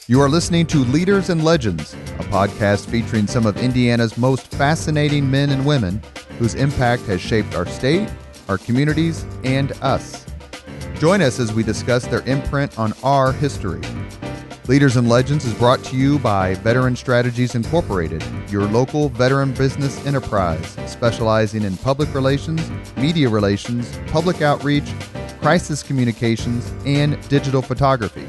You are listening to Leaders and Legends, a podcast featuring some of Indiana's most fascinating men and women whose impact has shaped our state, our communities, and us. Join us as we discuss their imprint on our history. Leaders and Legends is brought to you by Veteran Strategies Incorporated, your local veteran business enterprise specializing in public relations, media relations, public outreach, crisis communications, and digital photography.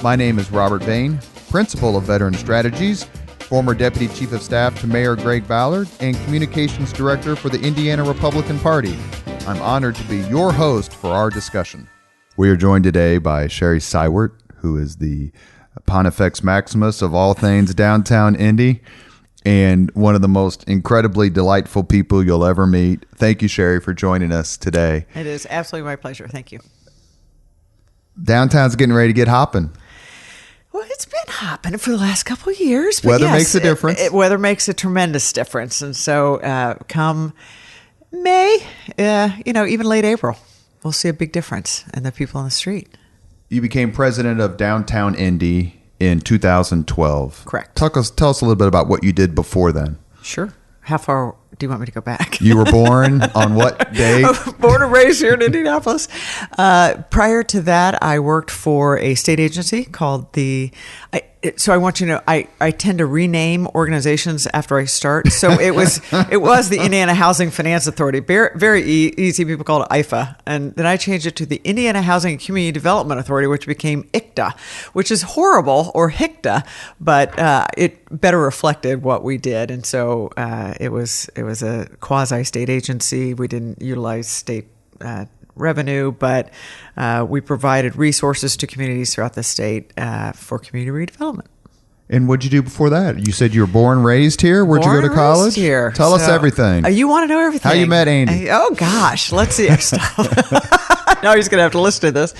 My name is Robert Vane, Principal of Veteran Strategies, former Deputy Chief of Staff to Mayor Greg Ballard, and Communications Director for the Indiana Republican Party. I'm honored to be your host for our discussion. We are joined today by Sherry Seiwert, who is the Pontifex Maximus of all things Downtown Indy, and one of the most incredibly delightful people you'll ever meet. Thank you, Sherry, for joining us today. It is absolutely my pleasure. Thank you. Downtown's getting ready to get hopping. Well, it's been hopping for the last couple of years. But weather makes a difference. Weather makes a tremendous difference. And so come May, even late April, we'll see a big difference in the people on the street. You became president of Downtown Indy in 2012. Correct. Tell us a little bit about what you did before then. Sure. How far do you want me to go back? You were born on what date? Born and raised here in Indianapolis. Prior to that, I worked for a state agency called so I want you to know, I tend to rename organizations after I start. So it was the Indiana Housing Finance Authority. Very easy. People call it IFA. And then I changed it to the Indiana Housing and Community Development Authority, which became ICDA, which is horrible, or HICDA, but it better reflected what we did. And so it was a quasi-state agency. We didn't utilize state revenue, but we provided resources to communities throughout the state for community redevelopment. And what'd you do before that? You said you were born, raised here? Where'd you go to college? Here. Tell us everything. You want to know everything? How you met Andy? Oh, gosh. Let's see our stuff. Now he's going to have to listen to this.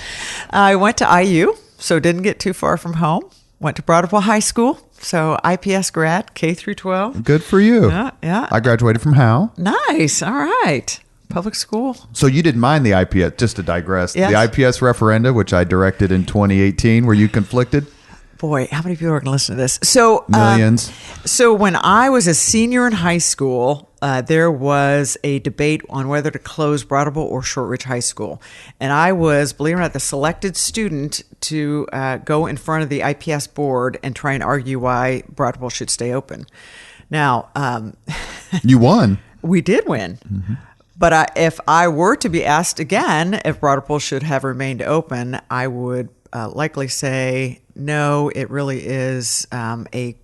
I went to IU, so didn't get too far from home. Went to Broadwell High School, so IPS grad, K through 12. Good for you. Yeah. I graduated from Howe. Nice. All right. Public school. So you didn't mind the IPS, just to digress, yes. The IPS referenda, which I directed in 2018, were you conflicted? Boy, how many people are going to listen to this? So millions. So when I was a senior in high school, there was a debate on whether to close Broadwell or Shortridge High School. And I was, believe it or not, the selected student to go in front of the IPS board and try and argue why Broadwell should stay open. Now, you won. We did win. Mm-hmm. But if I were to be asked again if Broadwell should have remained open, I would likely say, no, it really is a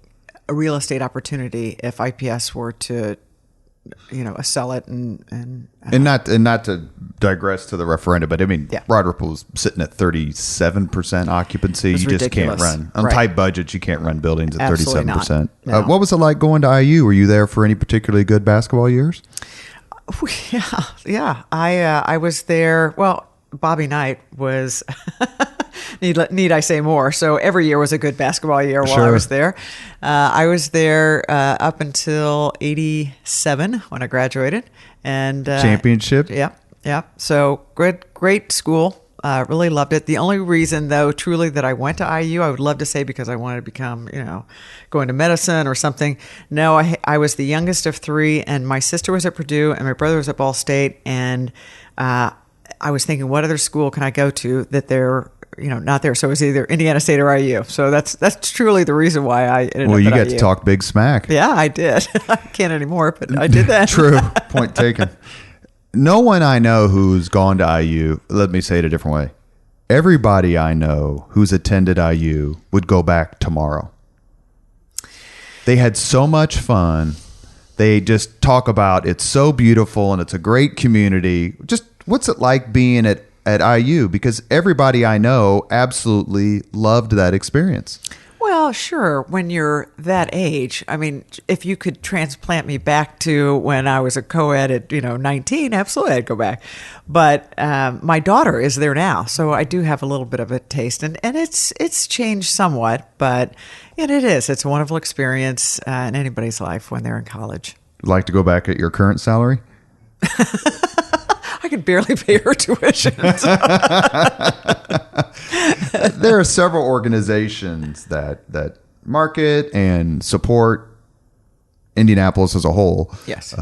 real estate opportunity if IPS were to, sell it and not to digress to the referendum, but I mean, yeah. Broadwell was sitting at 37% occupancy. You ridiculous. Just can't run on tight budgets. You can't run buildings at 37%. No. What was it like going to IU? Were you there for any particularly good basketball years? Yeah. I was there. Well, Bobby Knight was. Need I say more? So every year was a good basketball year while I was there. I was there up until '87 when I graduated, and championship. Yeah. So great school. Really loved it. The only reason, though, truly that I went to IU, I would love to say because I wanted to become, going to medicine or something. No, I was the youngest of three, and my sister was at Purdue, and my brother was at Ball State, and I was thinking, what other school can I go to that they're, not there? So it was either Indiana State or IU. So that's truly the reason why I ended up Well, you got IU. to talk big smack. Yeah, I did. I can't anymore, but I did that. True. Point taken. No one I know who's gone to IU, let me say it a different way. Everybody I know who's attended IU would go back tomorrow. They had so much fun. They just talk about it's so beautiful and it's a great community. Just what's it like being at IU? Because everybody I know absolutely loved that experience. Well, sure. When you're that age, I mean, if you could transplant me back to when I was a co-ed at, 19, absolutely, I'd go back. But my daughter is there now, so I do have a little bit of a taste, and it's changed somewhat, but it is. It's a wonderful experience in anybody's life when they're in college. Like to go back at your current salary? I could barely pay her tuition. There are several organizations that market and support Indianapolis as a whole. Yes.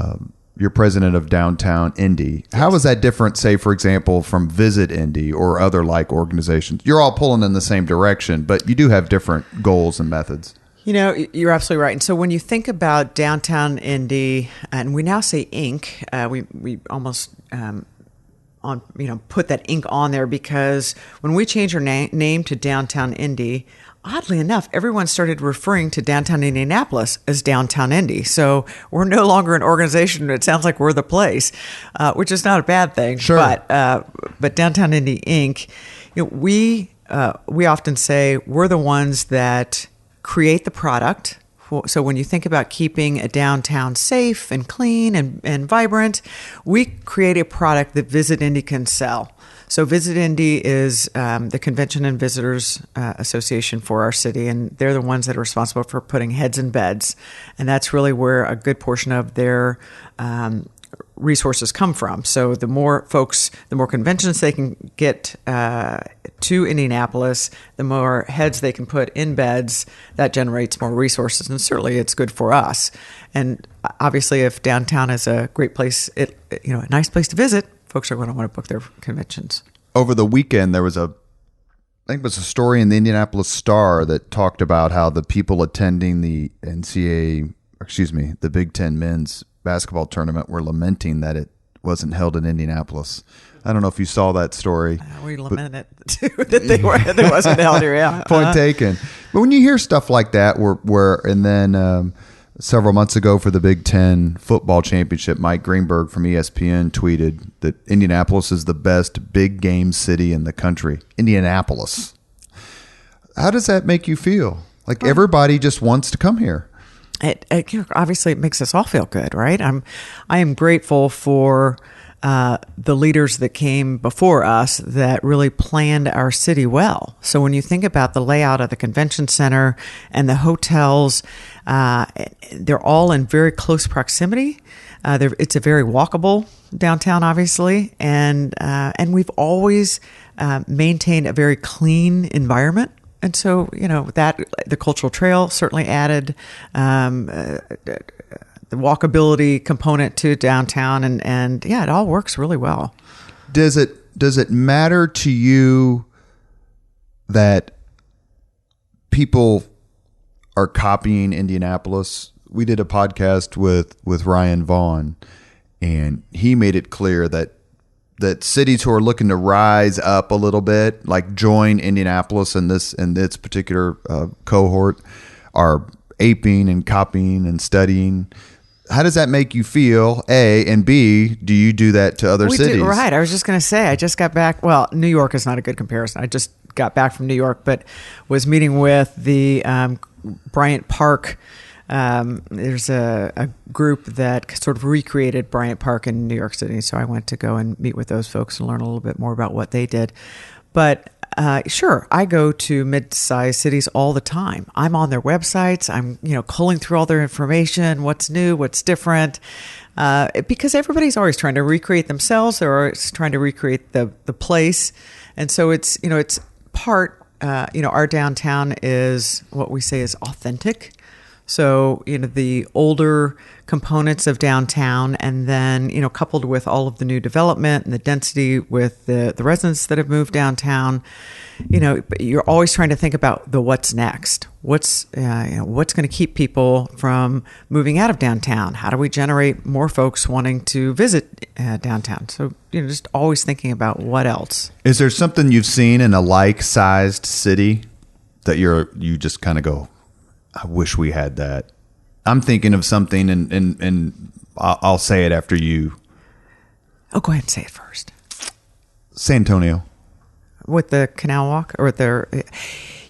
You're president of Downtown Indy. Yes. How is that different, say, for example, from Visit Indy or other like organizations? You're all pulling in the same direction, but you do have different goals and methods. You know, you're absolutely right. And so when you think about Downtown Indy, and we now say Inc., we almost put that ink on there, because when we changed our name to Downtown Indy, oddly enough, everyone started referring to downtown Indianapolis as Downtown Indy. So we're no longer an organization. It sounds like we're the place, which is not a bad thing. Sure. But Downtown Indy Inc., we often say we're the ones that create the product. So when you think about keeping a downtown safe and clean and vibrant, we create a product that Visit Indy can sell. So Visit Indy is the Convention and Visitors Association for our city, and they're the ones that are responsible for putting heads in beds. And that's really where a good portion of their resources come from. So the more conventions they can get to Indianapolis, the more heads they can put in beds, that generates more resources. And certainly it's good for us. And obviously if downtown is a great place, a nice place to visit, folks are going to want to book their conventions. Over the weekend, there was I think it was a story in the Indianapolis Star that talked about how the people attending the the Big Ten men's basketball tournament were lamenting that it wasn't held in Indianapolis. I don't know if you saw that story. We lamented it too, that they wasn't held here. Yeah. Point taken. But when you hear stuff like that, and then several months ago for the Big Ten football championship, Mike Greenberg from ESPN tweeted that Indianapolis is the best big game city in the country. Indianapolis. How does that make you feel? Like everybody just wants to come here. Obviously, it makes us all feel good, right? I am grateful for the leaders that came before us that really planned our city well. So when you think about the layout of the convention center and the hotels, they're all in very close proximity. It's a very walkable downtown, obviously, and we've always maintained a very clean environment. And so, that the cultural trail certainly added the walkability component to downtown, and it all works really well. Does it matter to you that people are copying Indianapolis? We did a podcast with Ryan Vaughn, and he made it clear that cities who are looking to rise up a little bit, like join Indianapolis in this particular cohort, are aping and copying and studying. How does that make you feel, A, and B, do you do that to other cities? Right. I was just going to say, I just got back. Well, New York is not a good comparison. I just got back from New York, but was meeting with the Bryant Park. There's a group that sort of recreated Bryant Park in New York City. So I went to go and meet with those folks and learn a little bit more about what they did. But sure, I go to mid-sized cities all the time. I'm on their websites. I'm, culling through all their information, what's new, what's different, because everybody's always trying to recreate themselves. They're always trying to recreate the place. And so it's part, our downtown is what we say is authentic. So, the older components of downtown, and then, coupled with all of the new development and the density with the residents that have moved downtown, you're always trying to think about the what's next. What's going to keep people from moving out of downtown? How do we generate more folks wanting to visit downtown? So, just always thinking about what else. Is there something you've seen in a like-sized city that you just kind of go, I wish we had that? I'm thinking of something, and I'll say it after you. Oh, go ahead and say it first. San Antonio. With the Canal Walk, or and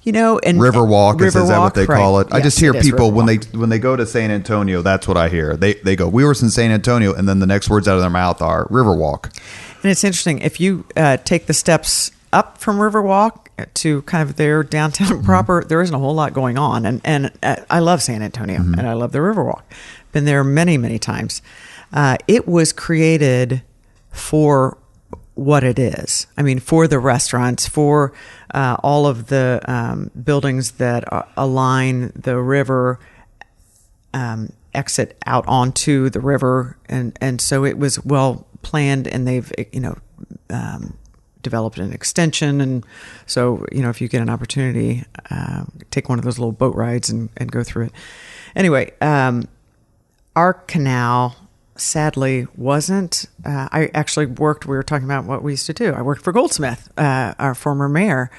Riverwalk, is that what they call it? Yes, I just hear people when Riverwalk. they go to San Antonio, that's what I hear. They go, we were in San Antonio, and then the next words out of their mouth are Riverwalk. And it's interesting, if you take the steps up from Riverwalk to kind of their downtown proper, there isn't a whole lot going on. And I love San Antonio, and I love the Riverwalk. Been there many, many times. It was created for what it is. I mean, for the restaurants, for all of the buildings that align the river, exit out onto the river, and so it was well planned, and they've developed an extension, and so if you get an opportunity, take one of those little boat rides and go through it. Anyway, our canal sadly wasn't. I actually worked. We were talking about what we used to do. I worked for Goldsmith, our former mayor,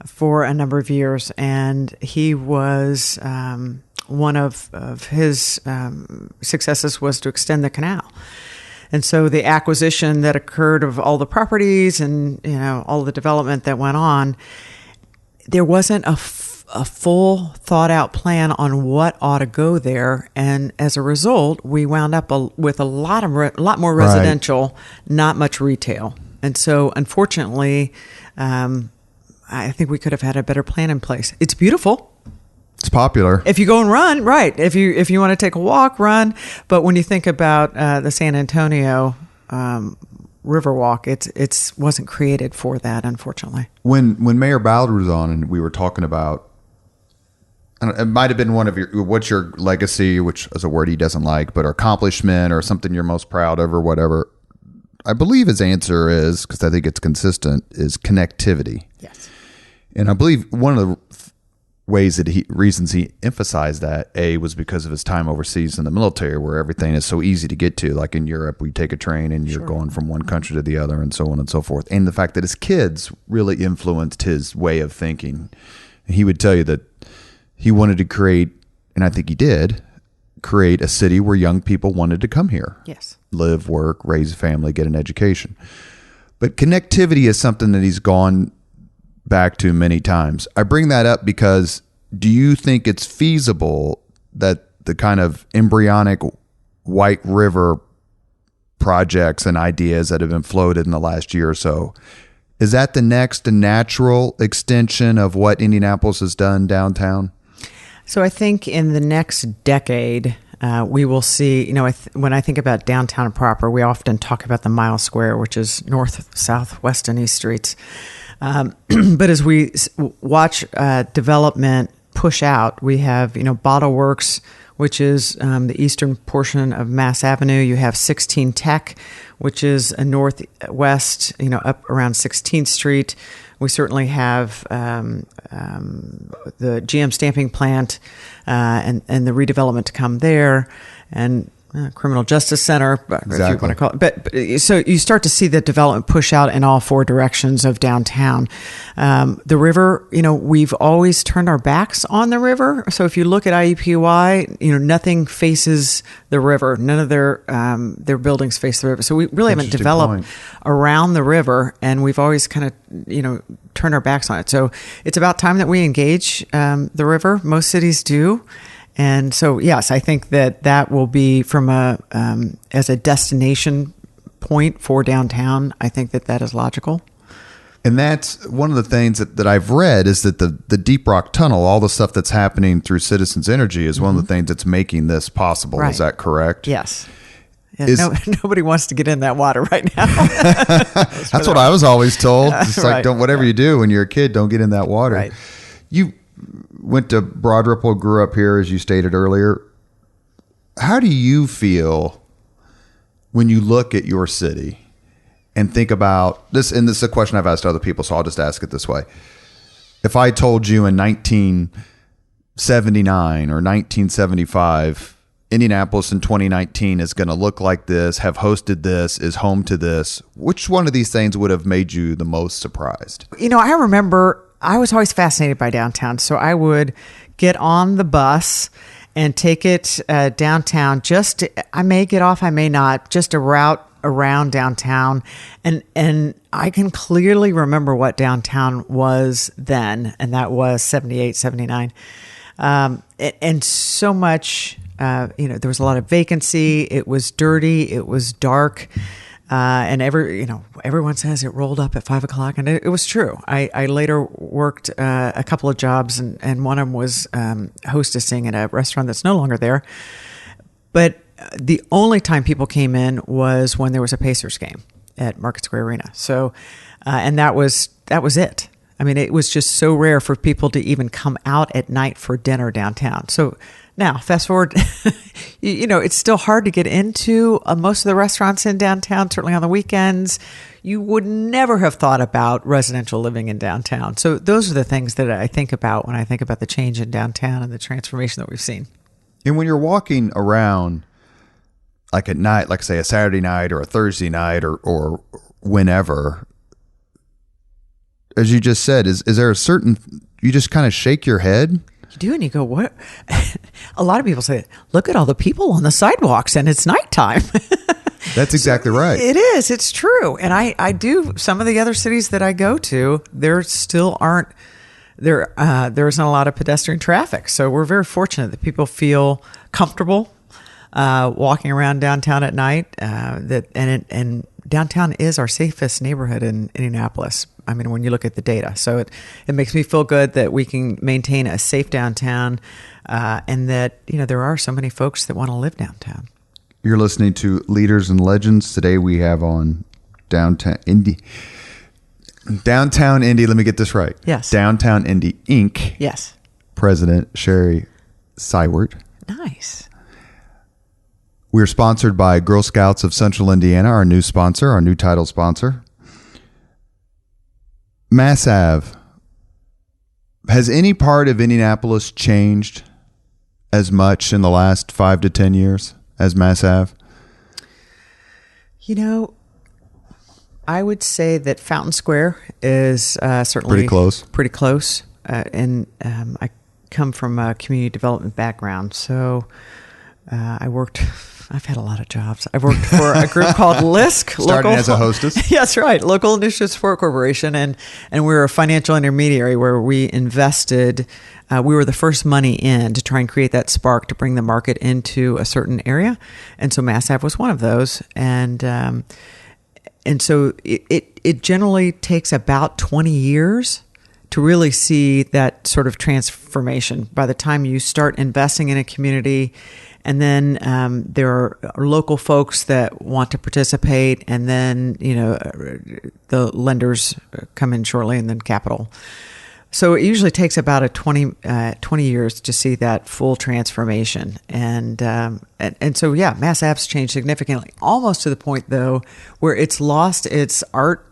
for a number of years, and he was one of his successes was to extend the canal. And so the acquisition that occurred of all the properties and all the development that went on, there wasn't a full thought out plan on what ought to go there, and as a result, we wound up with a lot more residential, not much retail. And so, unfortunately, I think we could have had a better plan in place. It's beautiful. It's popular. If you go and run, right. If you want to take a walk, run. But when you think about the San Antonio Riverwalk, it wasn't created for that, unfortunately. When Mayor Ballard was on and we were talking about, it might have been one of what's your legacy, which is a word he doesn't like, but accomplishment or something you're most proud of or whatever. I believe his answer is, because I think it's consistent, is connectivity. Yes. And I believe one of the reasons he emphasized that was because of his time overseas in the military, where everything is so easy to get to. Like in Europe, we take a train and you're going from one country to the other, and so on and so forth. And the fact that his kids really influenced his way of thinking. He would tell you that he wanted to create, and I think he did, create a city where young people wanted to come here. Yes. Live, work, raise a family, get an education. But connectivity is something that he's gone back to many times. I bring that up because do you think it's feasible that the kind of embryonic White River projects and ideas that have been floated in the last year or so, is that the next natural extension of what Indianapolis has done downtown? So I think in the next decade, we will see, when I think about downtown proper, we often talk about the mile square, which is north, south, west, and east streets. But as we watch development push out, we have, Bottle Works, which is the eastern portion of Mass Avenue. You have 16 Tech, which is a northwest, up around 16th Street. We certainly have the GM stamping plant and the redevelopment to come there, and Criminal Justice Center, exactly. If you want to call it. But so you start to see the development push out in all four directions of downtown. The river, we've always turned our backs on the river. So if you look at IUPUI, nothing faces the river. None of their buildings face the river. So we really haven't developed around the river, and we've always kind of, turned our backs on it. So it's about time that we engage the river. Most cities do. And so, yes, I think that will be as a destination point for downtown. I think that is logical. And that's one of the things that I've read is that the Deep Rock Tunnel, all the stuff that's happening through Citizens Energy is one of the things that's making this possible. Right. Is that correct? Yes. Nobody wants to get in that water right now. That's what I was always told. It's like, whatever you do when you're a kid, don't get in that water. Right. You went to Broad Ripple, grew up here, as you stated earlier. How do you feel when you look at your city and think about this? And this is a question I've asked other people, so I'll just ask it this way. If I told you in 1979 or 1975, Indianapolis in 2019 is going to look like this, have hosted this, is home to this, which one of these things would have made you the most surprised? I remember I was always fascinated by downtown. So I would get on the bus and take it downtown. I may get off, I may not, just a route around downtown. And I can clearly remember what downtown was then. And that was 78, 79. And so much, there was a lot of vacancy. It was dirty. It was dark. And everyone says it rolled up at 5 o'clock, and it was true. I later worked a couple of jobs, and one of them was hostessing at a restaurant that's no longer there. But the only time people came in was when there was a Pacers game. at Market Square Arena. So, and that was it. I mean, it was just so rare for people to even come out at night for dinner downtown. So now, fast forward, it's still hard to get into most of the restaurants in downtown, certainly on the weekends. You would never have thought about residential living in downtown. So those are the things that I think about when I think about the change in downtown and the transformation that we've seen. And when you're walking around, like at night, like say a Saturday night or a Thursday night or whenever, as you just said, is there a certain, you just kind of shake your head? You do, and you go, what? A lot of people say, look at all the people on the sidewalks and it's nighttime. That's exactly right. It is. It's true. And I do, some of the other cities that I go to, there still aren't, there isn't a lot of pedestrian traffic. So we're very fortunate that people feel comfortable walking around downtown at night. And downtown is our safest neighborhood in Indianapolis. I mean, when you look at the data. So it makes me feel good that we can maintain a safe downtown and that, there are so many folks that want to live downtown. You're listening to Leaders and Legends. Today we have on Downtown Indy. Let me get this right. Yes. Downtown Indy Inc. Yes. President Sherry Seiwert. Nice. We're sponsored by Girl Scouts of Central Indiana, our new sponsor, our new title sponsor. Mass Ave. Has any part of Indianapolis changed as much in the last 5 to 10 years as Mass Ave? I would say that Fountain Square is certainly pretty close. And I come from a community development background, so I've had a lot of jobs. I've worked for a group called LISC. Starting as a hostess? Yes, right. Local Initiative Support Corporation. And we're a financial intermediary where we invested. We were the first money in to try and create that spark to bring the market into a certain area. And so Mass Ave was one of those. And so it generally takes about 20 years to really see that sort of transformation by the time you start investing in a community. And then there are local folks that want to participate, and then the lenders come in shortly, and then capital. So it usually takes about 20 years to see that full transformation, and so Mass Ave's changed significantly, almost to the point though where it's lost its art,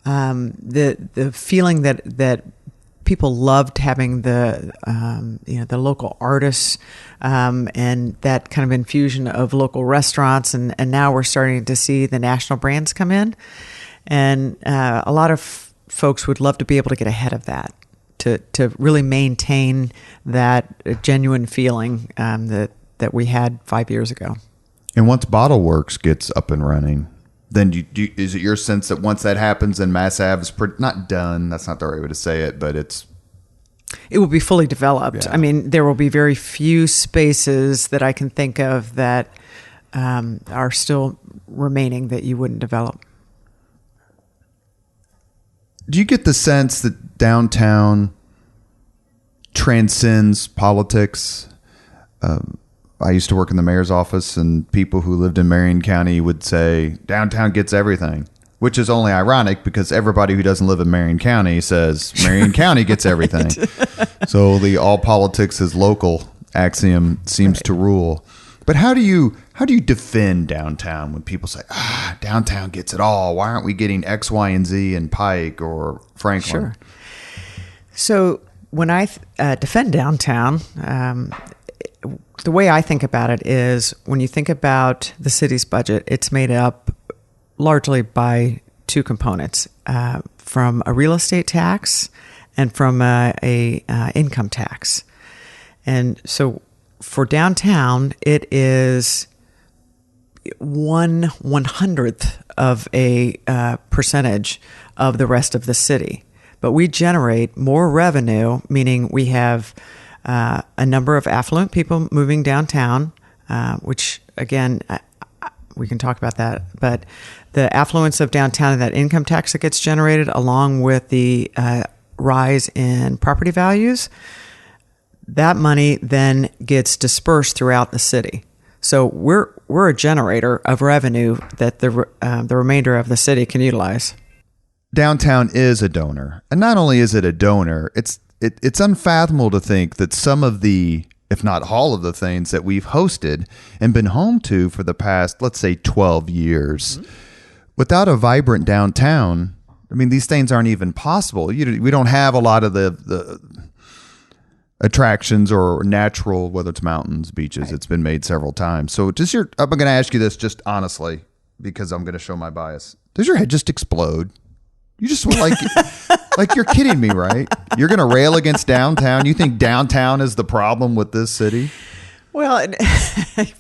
the feeling that people loved having the local artists and that kind of infusion of local restaurants, and now we're starting to see the national brands come in, and a lot of folks would love to be able to get ahead of that to really maintain that genuine feeling that we had 5 years ago. And once Bottle Works gets up and running, then is it your sense that once that happens, then Mass Ave is not done? That's not the right way to say it, but it will be fully developed. Yeah. I mean, there will be very few spaces that I can think of that are still remaining that you wouldn't develop. Do you get the sense that downtown transcends politics? I used to work in the mayor's office, and people who lived in Marion County would say downtown gets everything, which is only ironic because everybody who doesn't live in Marion County says Marion County gets everything. So the all politics is local axiom seems to rule. But how do you defend downtown when people say, downtown gets it all? Why aren't we getting X, Y, and Z in Pike or Franklin? Sure. So when I defend downtown, the way I think about it is when you think about the city's budget, it's made up largely by two components, from a real estate tax and from a income tax. And so for downtown, it is 1/100th of a percentage of the rest of the city. But we generate more revenue, meaning we have a number of affluent people moving downtown, which again, we can talk about that. But the affluence of downtown and that income tax that gets generated, along with the rise in property values, that money then gets dispersed throughout the city. So we're a generator of revenue that the remainder of the city can utilize. Downtown is a donor, and not only is it a donor, it's unfathomable to think that some of the, if not all of the things that we've hosted and been home to for the past, let's say, 12 years, without a vibrant downtown, I mean, these things aren't even possible. We don't have a lot of the attractions or natural, whether it's mountains, beaches. Right. It's been made several times. So I'm going to ask you this just honestly, because I'm going to show my bias. Does your head just explode? You just like you're kidding me, right? You're going to rail against downtown. You think downtown is the problem with this city? Well,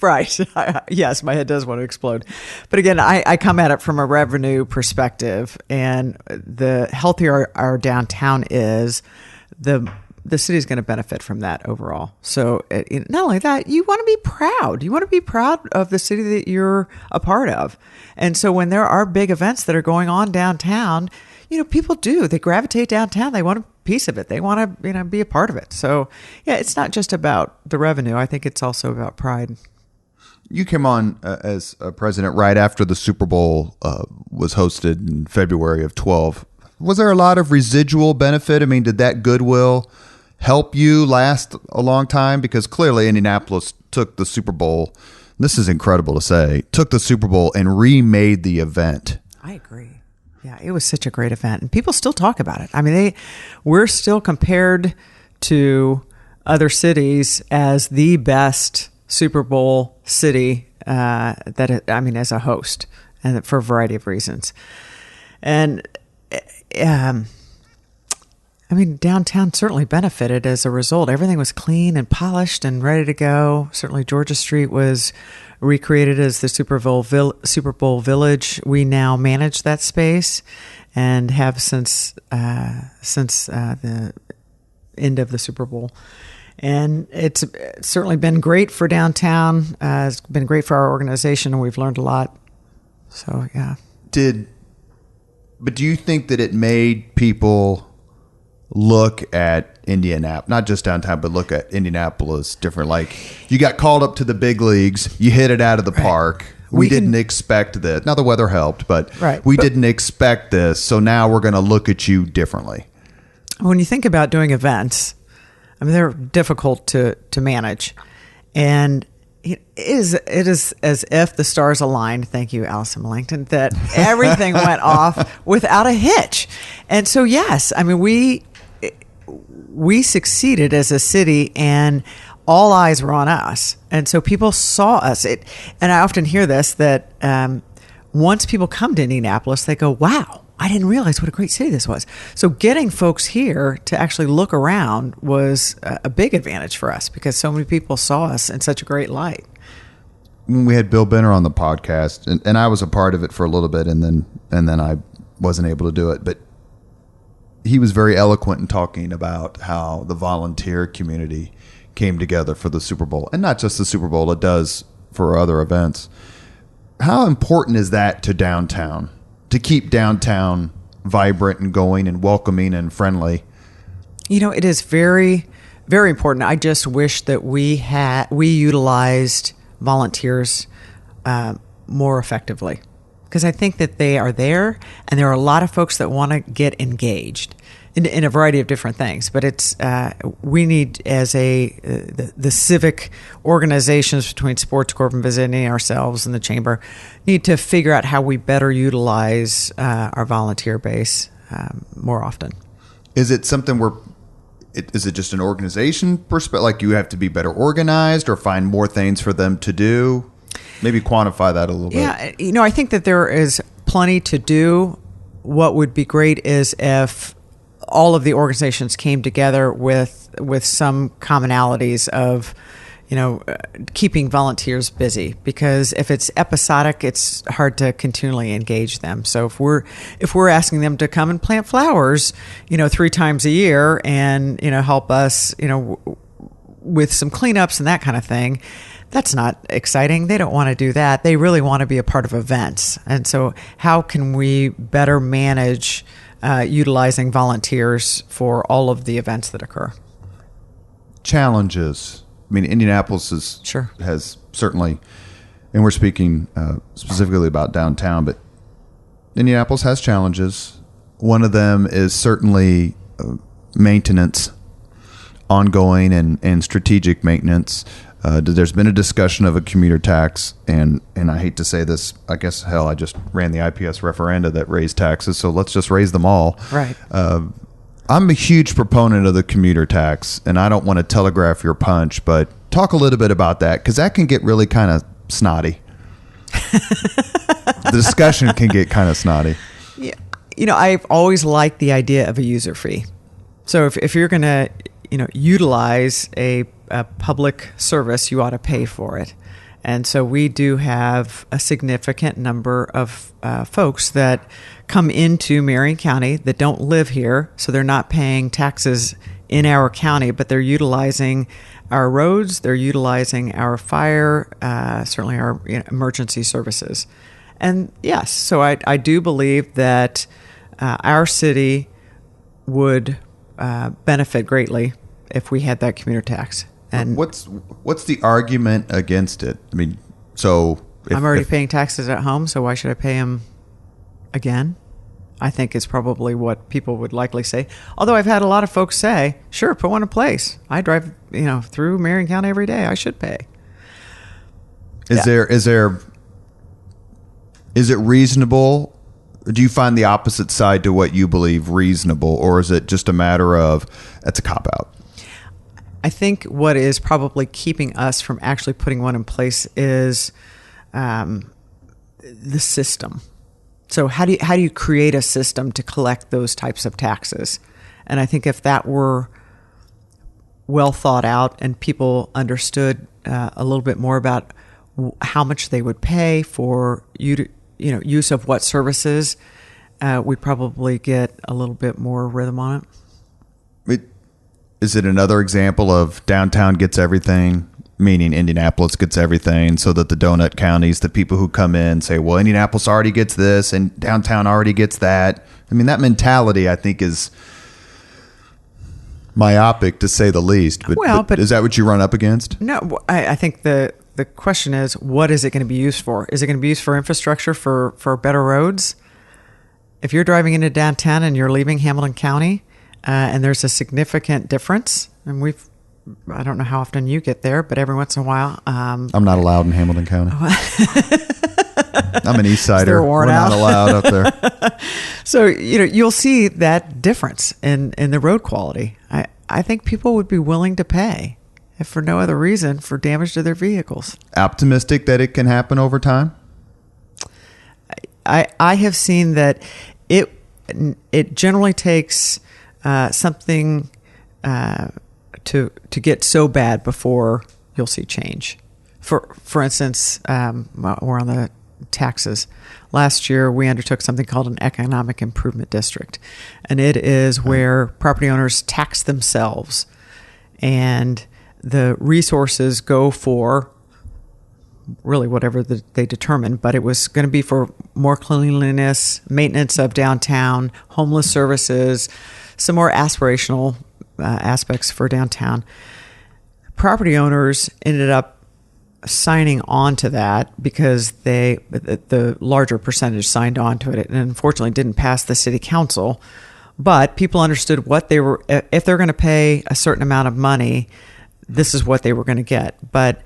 right. Yes, my head does want to explode. But again, I come at it from a revenue perspective, and the healthier our downtown is, the city is going to benefit from that overall. So not only that, you want to be proud. You want to be proud of the city that you're a part of. And so when there are big events that are going on downtown, people they gravitate downtown. They want a piece of it. They want to, be a part of it. So yeah, it's not just about the revenue. I think it's also about pride. You came on as a president right after the Super Bowl was hosted in February of 12. Was there a lot of residual benefit? I mean, did that goodwill help you last a long time? Because clearly Indianapolis took the Super Bowl. This is incredible to say. Took the Super Bowl and remade the event. I agree. Yeah, it was such a great event, and people still talk about it. I mean, we're still compared to other cities as the best Super Bowl city as a host, and for a variety of reasons. And downtown certainly benefited as a result. Everything was clean and polished and ready to go. Certainly, Georgia Street was recreated as the Super Bowl Village. We now manage that space and have since the end of the Super Bowl. And it's certainly been great for downtown. It's been great for our organization, and we've learned a lot. So, yeah. But do you think that it made people look at Indianapolis, not just downtown, but look at Indianapolis different? Like, you got called up to the big leagues, you hit it out of the park. We didn't expect this. Now the weather helped, but we didn't expect this. So now we're going to look at you differently. When you think about doing events, I mean, they're difficult to manage, and it is as if the stars aligned. Thank you, Allison Millington, that everything went off without a hitch. And so, yes, I mean, we succeeded as a city, and all eyes were on us. And so people saw us. And I often hear this, that once people come to Indianapolis, they go, wow, I didn't realize what a great city this was. So getting folks here to actually look around was a big advantage for us, because so many people saw us in such a great light. When we had Bill Benner on the podcast, and I was a part of it for a little bit, and then I wasn't able to do it, but he was very eloquent in talking about how the volunteer community came together for the Super Bowl, and not just the Super Bowl, it does for other events. How important is that to downtown, to keep downtown vibrant and going and welcoming and friendly? It is very, very important. I just wish that we utilized volunteers more effectively, because I think that they are there, and there are a lot of folks that want to get engaged in a variety of different things. But it's we need, as the civic organizations between Sports Corp and Visiting Ourselves and the Chamber, need to figure out how we better utilize our volunteer base more often. Is it something is it just an organization perspective, like you have to be better organized or find more things for them to do? Maybe quantify that a little bit. Yeah, I think that there is plenty to do. What would be great is if all of the organizations came together with some commonalities of, keeping volunteers busy, because if it's episodic, it's hard to continually engage them. So if we're asking them to come and plant flowers, 3 times a year and, help us, with some cleanups and that kind of thing, that's not exciting. They don't want to do that. They really want to be a part of events. And so how can we better manage utilizing volunteers for all of the events that occur? Challenges. I mean, Indianapolis has certainly, and we're speaking specifically about downtown, but Indianapolis has challenges. One of them is certainly maintenance, ongoing and strategic maintenance. There's been a discussion of a commuter tax, and I hate to say this, I guess, hell, I just ran the IPS referenda that raised taxes, so let's just raise them all. Right. I'm a huge proponent of the commuter tax, and I don't want to telegraph your punch, but talk a little bit about that, because that can get really kind of snotty. The discussion can get kind of snotty. Yeah. I've always liked the idea of a user fee. So if you're going to, utilize a public service, you ought to pay for it. And so we do have a significant number of folks that come into Marion County that don't live here, so they're not paying taxes in our county, but they're utilizing our roads, they're utilizing our fire, certainly our emergency services. And yes, so I do believe that our city would benefit greatly if we had that commuter tax. And what's the argument against it? I mean, so I'm already paying taxes at home, so why should I pay them again? I think is probably what people would likely say. Although I've had a lot of folks say, sure, put one in place. I drive, through Marion County every day. I should pay. Is it reasonable? Do you find the opposite side to what you believe reasonable, or is it just a matter of that's a cop-out? I think what is probably keeping us from actually putting one in place is the system. So how do you create a system to collect those types of taxes? And I think if that were well thought out and people understood a little bit more about how much they would pay for use of what services, we'd probably get a little bit more rhythm on it. Is it another example of downtown gets everything, meaning Indianapolis gets everything, so that the donut counties, the people who come in say, well, Indianapolis already gets this and downtown already gets that? I mean, that mentality, I think, is myopic, to say the least. But is that what you run up against? No, I think the question is, what is it going to be used for? Is it going to be used for infrastructure, for better roads? If you're driving into downtown and you're leaving Hamilton County, and there's a significant difference, and I don't know how often you get there, but every once in a while. I'm not allowed in Hamilton County. I'm an East Sider. We're not allowed up there. So, you'll see that difference in the road quality. I think people would be willing to pay, if for no other reason, for damage to their vehicles. Optimistic that it can happen over time? I have seen that it generally takes something to get so bad before you'll see change. For instance, we're on the taxes. Last year, we undertook something called an economic improvement district, and it is where property owners tax themselves, and the resources go for really whatever they determine, but it was going to be for more cleanliness, maintenance of downtown, homeless services, some more aspirational aspects for downtown. Property owners ended up signing on to that because the larger percentage signed on to it, and unfortunately didn't pass the city council. But people understood what they were, if they're going to pay a certain amount of money, this is what they were going to get. But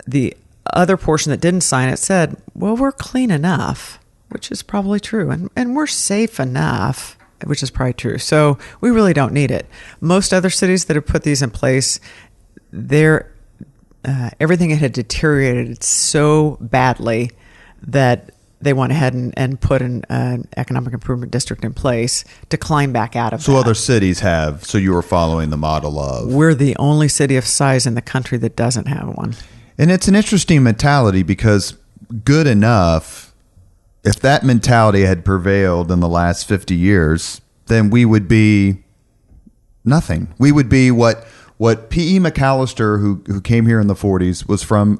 the other portion that didn't sign it said, well, we're clean enough, which is probably true, and we're safe enough, which is probably true. So we really don't need it. Most other cities that have put these in place, everything had deteriorated so badly that they went ahead and put an economic improvement district in place to climb back out of that. So other cities have, so you were following the model of... We're the only city of size in the country that doesn't have one. And it's an interesting mentality because good enough, if that mentality had prevailed in the last 50 years, then we would be nothing. We would be what P.E. McAllister, who came here in the 40s, was from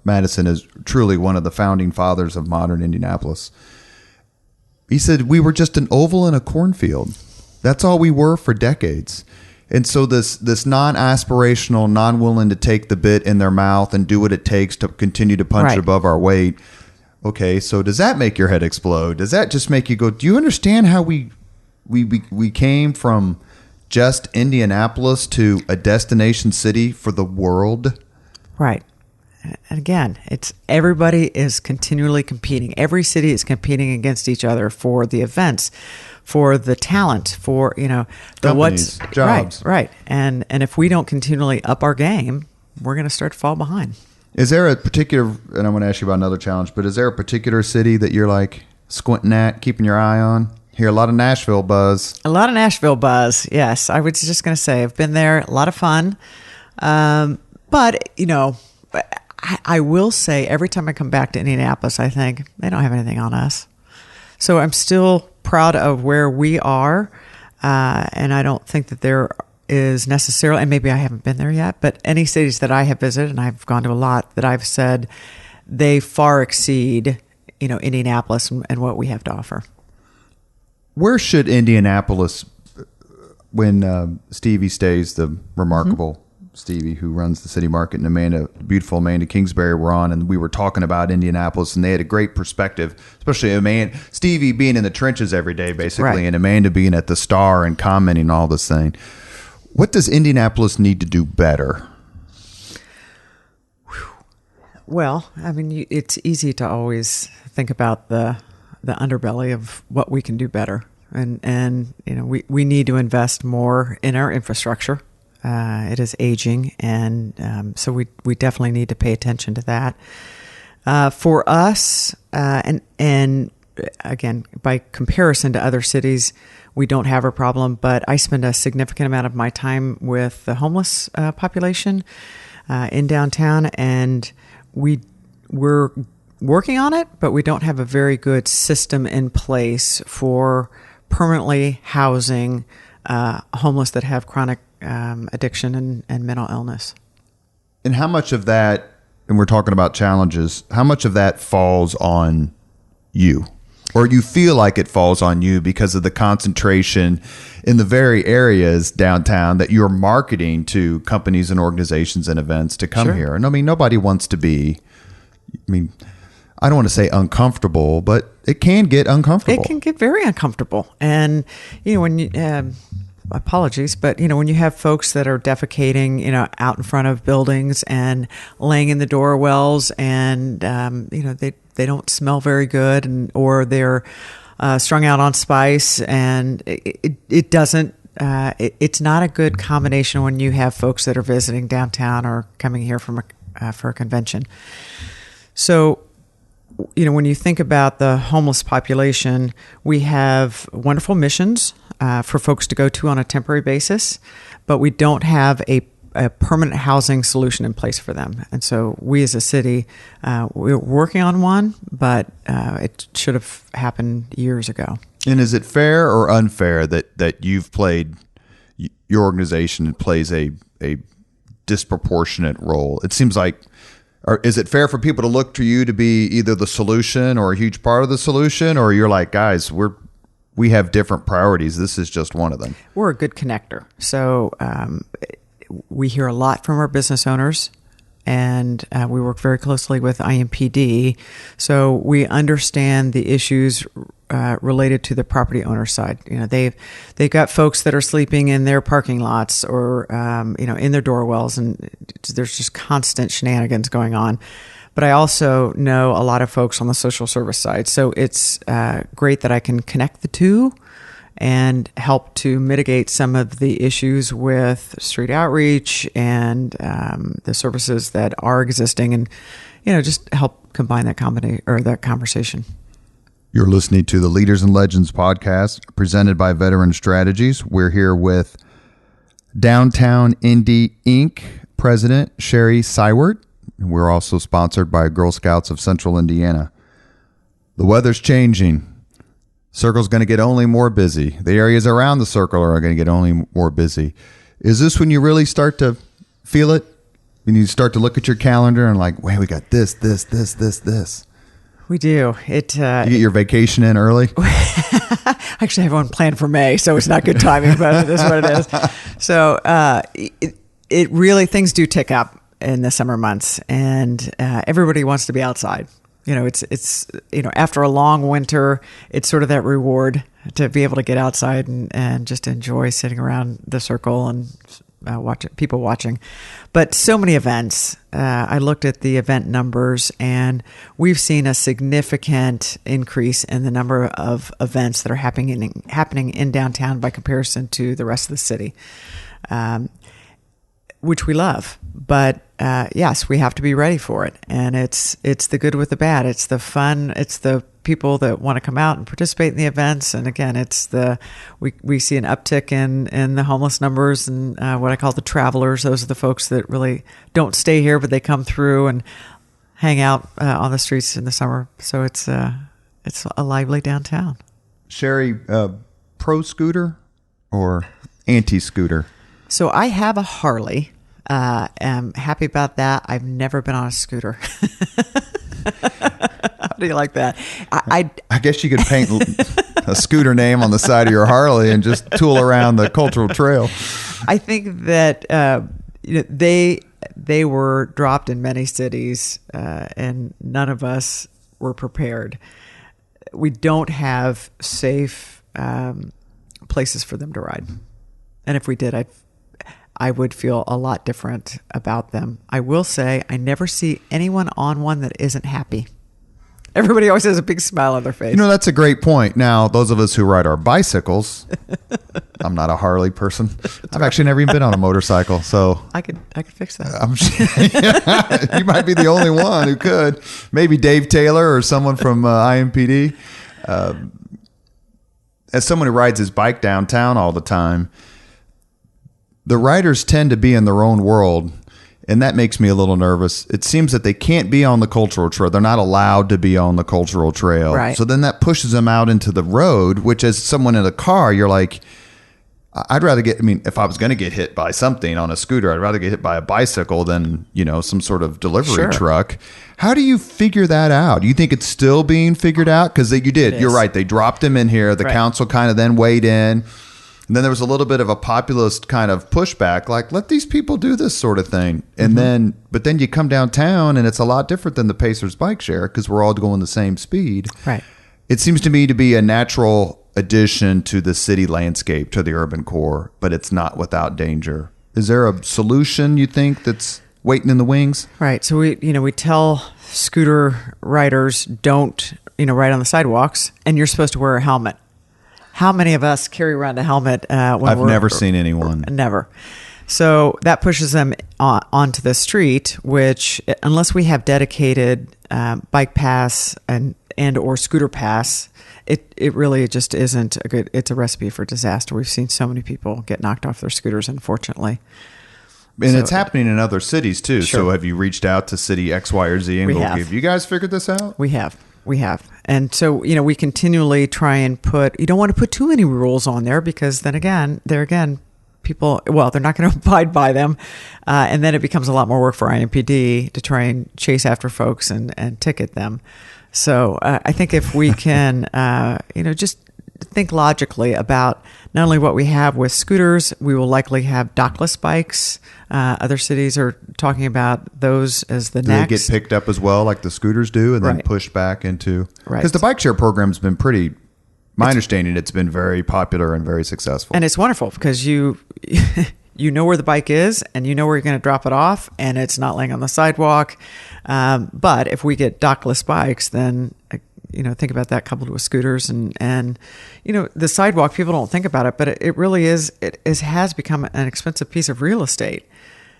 Madison, is truly one of the founding fathers of modern Indianapolis. He said, we were just an oval in a cornfield. That's all we were for decades. And so this non-aspirational, non-willing to take the bit in their mouth and do what it takes to continue to punch Right. above our weight. Okay, so does that make your head explode? Does that just make you go, do you understand how we came from just Indianapolis to a destination city for the world? Right. And again, it's everybody is continually competing. Every city is competing against each other for the events, for the talent, for the Companies, jobs. Right. And if we don't continually up our game, we're going to start to fall behind. Is there a particular, and I'm going to ask you about another challenge, but is there a particular city that you're like squinting at, keeping your eye on? Hear a lot of Nashville buzz. A lot of Nashville buzz. Yes, I was just going to say I've been there. A lot of fun, but I will say every time I come back to Indianapolis, I think they don't have anything on us. So I'm still proud of where we are, and I don't think that there is necessarily, and maybe I haven't been there yet, but any cities that I have visited, and I've gone to a lot, that I've said they far exceed, Indianapolis and what we have to offer. Where should Indianapolis, when Stevie stays, the remarkable Stevie who runs the city market, and beautiful Amanda Kingsbury were on, and we were talking about Indianapolis, and they had a great perspective, especially Stevie being in the trenches every day, basically, Right. and Amanda being at the Star and commenting all this thing. What does Indianapolis need to do better? Well, it's easy to always think about the underbelly of what we can do better. And we need to invest more in our infrastructure. It is aging, and so we definitely need to pay attention to that. For us, and again, by comparison to other cities, we don't have a problem, but I spend a significant amount of my time with the homeless population in downtown, and we're working on it, but we don't have a very good system in place for permanently housing homeless that have chronic addiction and mental illness. And how much of that, and we're talking about challenges, how much of that falls on you? Or you feel like it falls on you because of the concentration in the very areas downtown that you're marketing to companies and organizations and events to come Sure. here. And nobody wants to be, I don't want to say uncomfortable, but it can get uncomfortable. It can get very uncomfortable. And, when you, apologies, but, when you have folks that are defecating, out in front of buildings and laying in the doorwells and, they don't smell very good or they're strung out on spice, and it doesn't, it's not a good combination when you have folks that are visiting downtown or coming here for a convention. So, when you think about the homeless population, we have wonderful missions for folks to go to on a temporary basis, but we don't have a permanent housing solution in place for them. And so we as a city, we're working on one, but it should have happened years ago. And is it fair or unfair that you've played, your organization plays a disproportionate role? It seems like, or is it fair for people to look to you to be either the solution or a huge part of the solution, or you're like, guys, we have different priorities. This is just one of them. We're a good connector. So we hear a lot from our business owners, and we work very closely with IMPD. So we understand the issues related to the property owner side. They've got folks that are sleeping in their parking lots or in their doorwells, and there's just constant shenanigans going on. But I also know a lot of folks on the social service side. So it's great that I can connect the two and help to mitigate some of the issues with street outreach and the services that are existing, and just help combine that conversation. You're listening to the Leaders and Legends podcast presented by Veteran Strategies. We're here with Downtown Indy Inc. President Sherry Seiwert. And we're also sponsored by Girl Scouts of Central Indiana. The weather's changing. Circle's going to get only more busy. The areas around the circle are going to get only more busy. Is this when you really start to feel it? When you start to look at your calendar and like, wait, we got this. We do. You get your vacation in early? I actually have one planned for May, so it's not good timing, but it is what it is. So it really, things do tick up in the summer months, and everybody wants to be outside. It's after a long winter, it's sort of that reward to be able to get outside and just enjoy sitting around the circle and people watching. But so many events. I looked at the event numbers, and we've seen a significant increase in the number of events that are happening in downtown by comparison to the rest of the city, which we love. But yes, we have to be ready for it. And it's the good with the bad. It's the fun. It's the people that want to come out and participate in the events. And again, we see an uptick in the homeless numbers and what I call the travelers. Those are the folks that really don't stay here, but they come through and hang out on the streets in the summer. So it's a lively downtown. Sherry, pro scooter or anti-scooter? So I have a Harley. I'm happy about that. I've never been on a scooter. How do you like that? I guess you could paint a scooter name on the side of your Harley and just tool around the cultural trail. I think that they were dropped in many cities, and none of us were prepared. We don't have safe places for them to ride, and if we did, I would feel a lot different about them. I will say I never see anyone on one that isn't happy. Everybody always has a big smile on their face. That's a great point. Now, those of us who ride our bicycles, I'm not a Harley person. I've actually never even been on a motorcycle, so I could fix that. You might be the only one who could. Maybe Dave Taylor or someone from IMPD. As someone who rides his bike downtown all the time, the riders tend to be in their own world, and that makes me a little nervous. It seems that they can't be on the cultural trail. They're not allowed to be on the cultural trail. Right. So then that pushes them out into the road, which as someone in a car, you're like, I'd rather if I was going to get hit by something on a scooter, I'd rather get hit by a bicycle than, some sort of delivery truck. How do you figure that out? Do you think it's still being figured out? Because you did. You're right. They dropped him in here. The council kind of then weighed in. And then there was a little bit of a populist kind of pushback, like, let these people do this sort of thing. And but then you come downtown and it's a lot different than the Pacers bike share because we're all going the same speed. Right. It seems to me to be a natural addition to the city landscape, to the urban core, but it's not without danger. Is there a solution you think that's waiting in the wings? Right. So we tell scooter riders don't, ride on the sidewalks, and you're supposed to wear a helmet. How many of us carry around a helmet? I've never seen anyone. Never. So that pushes them onto the street, which, unless we have dedicated bike pass and or scooter pass, it really just isn't a good. It's a recipe for disaster. We've seen so many people get knocked off their scooters, unfortunately. And it's happening in other cities too. Sure. So have you reached out to city X, Y, or Z and have you guys figured this out? We have. And so, we continually try and you don't want to put too many rules on there because then again, people, they're not going to abide by them. And then it becomes a lot more work for IMPD to try and chase after folks and ticket them. So I think if we can, just think logically about not only what we have with scooters, we will likely have dockless bikes. Other cities are talking about those as the next. Do they get picked up as well, like the scooters do, and then pushed back into? Right. Because the bike share program's been my understanding, it's been very popular and very successful. And it's wonderful because you know where the bike is and you know where you're going to drop it off, and it's not laying on the sidewalk. But if we get dockless bikes, then think about that coupled with scooters and the sidewalk. People don't think about it, but it really is. It has become an expensive piece of real estate.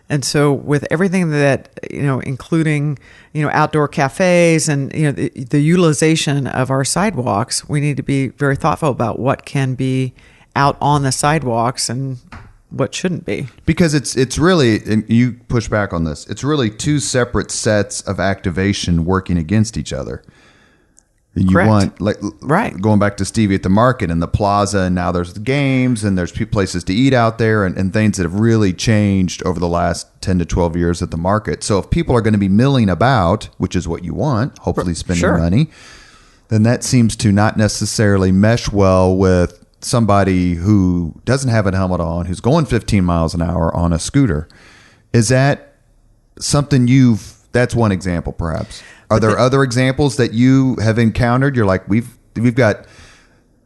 And so with everything that, including, outdoor cafes and, the utilization of our sidewalks, we need to be very thoughtful about what can be out on the sidewalks and what shouldn't be. Because it's really, and you push back on this, it's really two separate sets of activation working against each other. You Correct. want, like, right. going back to Stevie at the market and the plaza, and now there's the games and there's places to eat out there and things that have really changed over the last 10 to 12 years at the market. So if people are going to be milling about, which is what you want, hopefully spending money, then that seems to not necessarily mesh well with somebody who doesn't have a helmet on, who's going 15 miles an hour on a scooter. Is that something that's one example perhaps? Are there other examples that you have encountered? You're like, we've got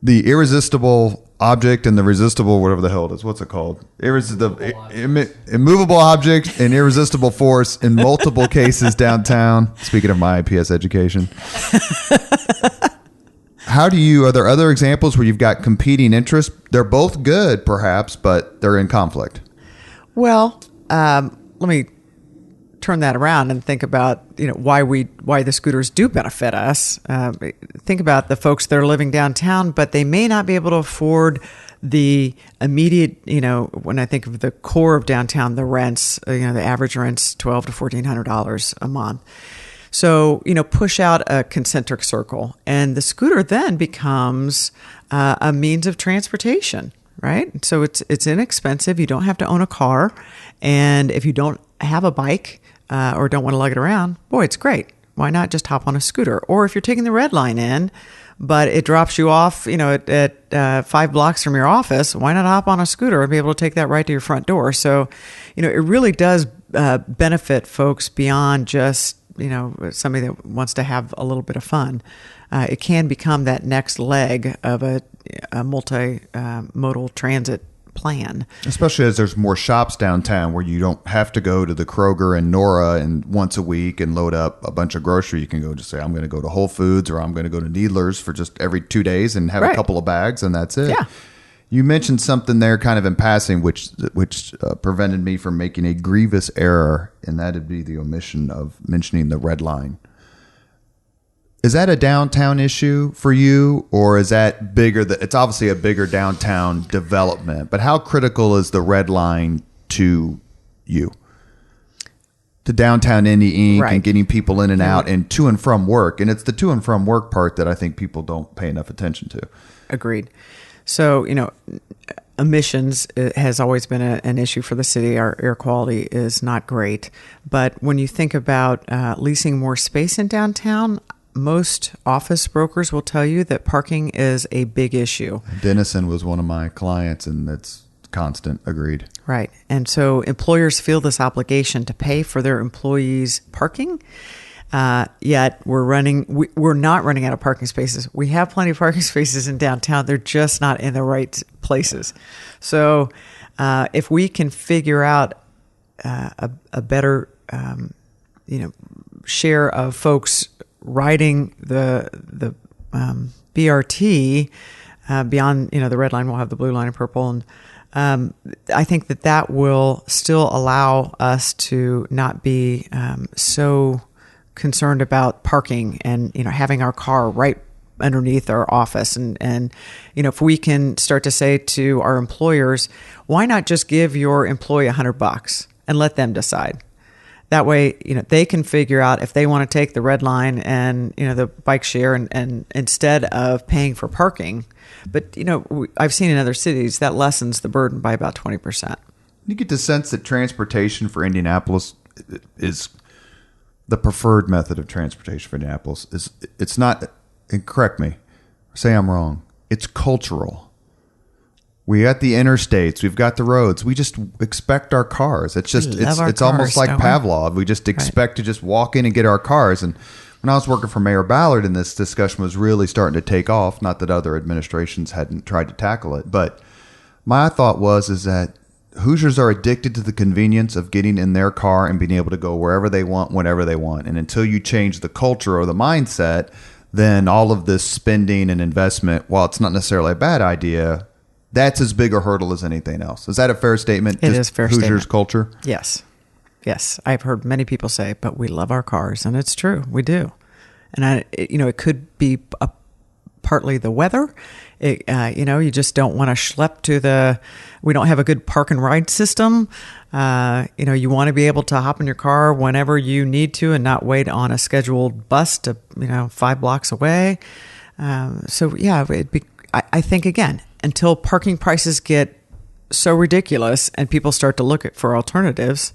the irresistible object and the resistible, whatever the hell it is. What's it called? Immovable object and irresistible force in multiple cases downtown. Speaking of my IPS education. Are there other examples where you've got competing interests? They're both good, perhaps, but they're in conflict. Well, let me turn that around and think about why the scooters do benefit us. Think about the folks that are living downtown, but they may not be able to afford the immediate. When I think of the core of downtown, the rents. The average rent's $1,200 to $1,400 a month. So push out a concentric circle, and the scooter then becomes a means of transportation. Right? So it's inexpensive. You don't have to own a car. And if you don't have a bike or don't want to lug it around, boy, it's great. Why not just hop on a scooter? Or if you're taking the red line in, but it drops you off, at 5 blocks from your office, why not hop on a scooter and be able to take that right to your front door? So, it really does benefit folks beyond just, somebody that wants to have a little bit of fun. It can become that next leg of a multimodal transit plan. Especially as there's more shops downtown where you don't have to go to the Kroger and Nora and once a week and load up a bunch of grocery. You can go just say, I'm going to go to Whole Foods or I'm going to go to Needler's for just every 2 days and have a couple of bags and that's it. Yeah. You mentioned something there kind of in passing, which prevented me from making a grievous error, and that'd be the omission of mentioning the red line. Is that a downtown issue for you, or is that bigger? It's obviously a bigger downtown development, but how critical is the red line to you? To Downtown Indy Inc. and getting people in and out and to and from work. And it's the to and from work part that I think people don't pay enough attention to. Agreed. So, emissions has always been an issue for the city. Our air quality is not great. But when you think about leasing more space in downtown, most office brokers will tell you that parking is a big issue. Dennison was one of my clients, and that's constant. Agreed. Right. And so employers feel this obligation to pay for their employees' parking. Yet we're not running out of parking spaces. We have plenty of parking spaces in downtown. They're just not in the right places. So if we can figure out a better, share of folks riding the BRT beyond, the red line, we'll have the blue line and purple. And I think that will still allow us to not be so concerned about parking and, having our car right underneath our office. And if we can start to say to our employers, why not just give your employee $100 and let them decide? That way, they can figure out if they want to take the red line and, the bike share and instead of paying for parking. But, I've seen in other cities that lessens the burden by about 20%. You get the sense that transportation for Indianapolis is the preferred method of transportation for Indianapolis. It's not, and correct me, say I'm wrong, it's cultural. We got the interstates, we've got the roads. We just expect our cars. It's almost like Pavlov. We just expect to just walk in and get our cars. And when I was working for Mayor Ballard, and this discussion was really starting to take off, not that other administrations hadn't tried to tackle it, but my thought is that Hoosiers are addicted to the convenience of getting in their car and being able to go wherever they want, whenever they want. And until you change the culture or the mindset, then all of this spending and investment, while it's not necessarily a bad idea, that's as big a hurdle as anything else. Is that a fair statement? It is a fair statement. Hoosiers culture? Yes. Yes. I've heard many people say, but we love our cars. And it's true. We do. And it could be partly the weather. You just don't want to schlep we don't have a good park and ride system. You want to be able to hop in your car whenever you need to and not wait on a scheduled bus to, 5 blocks away. I think, again, until parking prices get so ridiculous and people start to look for alternatives,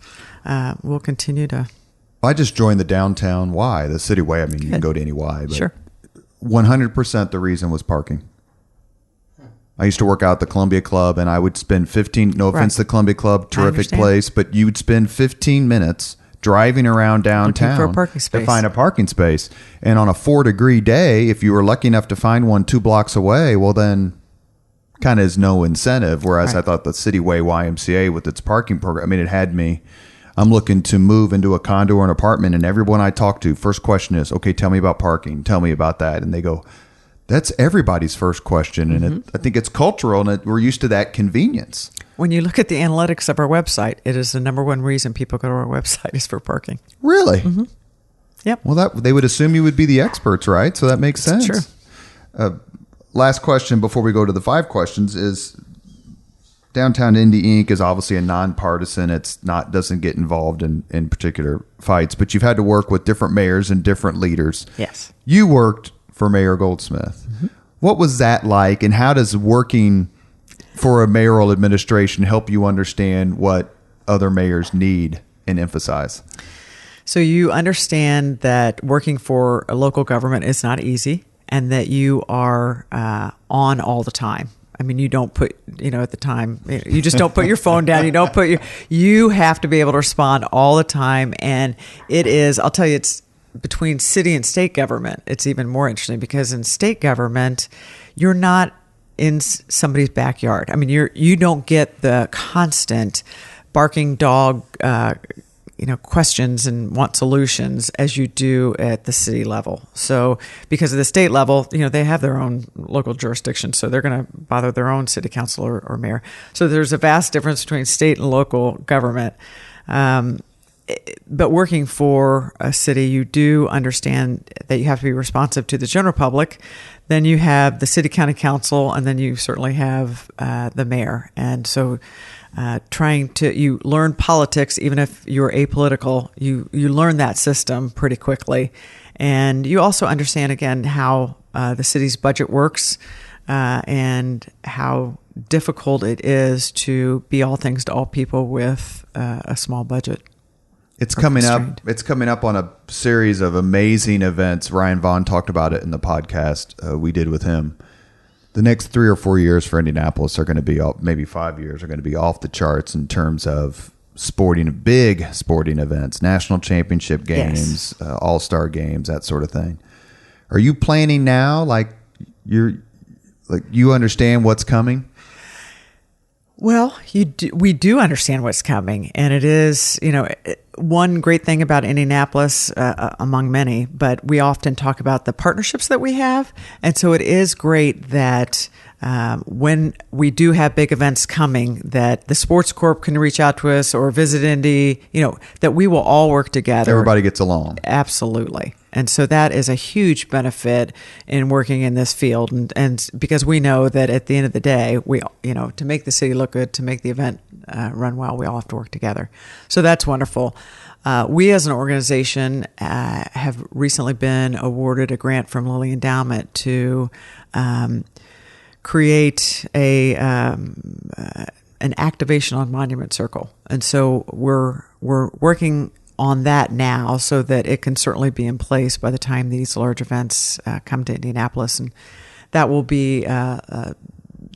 we'll continue to. I just joined the Downtown Y, the City Way. I mean, you can go to any Y, but sure. 100% the reason was parking. I used to work out at the Columbia Club, and I would spend 15, no offense to the Columbia Club, terrific place, but you would spend 15 minutes driving around downtown for a parking space. to find a parking space. And on a 4-degree day, if you were lucky enough to find one 2 blocks away, well, then kind of is no incentive. Whereas I thought the Cityway YMCA with its parking program, I mean, it had me. I'm looking to move into a condo or an apartment, and everyone I talk to, first question is, okay, tell me about parking. Tell me about that. And they go, that's everybody's first question. And I think it's cultural, and we're used to that convenience. When you look at the analytics of our website, it is the number one reason people go to our website is for parking. Really? Mm-hmm. Yep. Well, they would assume you would be the experts, right? So that makes sense. True. Last question before we go to the 5 questions is Downtown Indy Inc. is obviously a nonpartisan. It's not doesn't get involved in particular fights, but you've had to work with different mayors and different leaders. Yes. You worked for Mayor Goldsmith. Mm-hmm. What was that like, and how does working for a mayoral administration help you understand what other mayors need and emphasize? So you understand that working for a local government is not easy, and that you are on all the time. I mean, you don't put, at the time, you just don't put your phone down. You have to be able to respond all the time. And I'll tell you, it's between city and state government. It's even more interesting because in state government, you're not in somebody's backyard. I mean, you don't get the constant barking dog, questions and want solutions as you do at the city level. So because of the state level, they have their own local jurisdiction, so they're going to bother their own city council or mayor. So there's a vast difference between state and local government. But working for a city, you do understand that you have to be responsive to the general public. Then you have the city county council, and then you certainly have the mayor. And so you learn politics, even if you're apolitical, you learn that system pretty quickly. And you also understand, again, how the city's budget works and how difficult it is to be all things to all people with a small budget. It's coming up. It's coming up on a series of amazing events. Ryan Vaughn talked about it in the podcast we did with him. The next 3 or 4 years for Indianapolis are going to be, maybe 5 years, are going to be off the charts in terms of big sporting events, national championship games, all-star games, that sort of thing. Are you planning now? You understand what's coming? Well, we do understand what's coming, and it is, one great thing about Indianapolis, among many, but we often talk about the partnerships that we have. And so it is great that when we do have big events coming, that the Sports Corp can reach out to us or visit Indy, that we will all work together. Everybody gets along. Absolutely. And so that is a huge benefit in working in this field. And because we know that at the end of the day, to make the city look good, to make the event run well, we all have to work together. So that's wonderful. We as an organization have recently been awarded a grant from Lilly Endowment to create an activation on Monument Circle. And so we're working on that now so that it can certainly be in place by the time these large events come to Indianapolis. And that will be,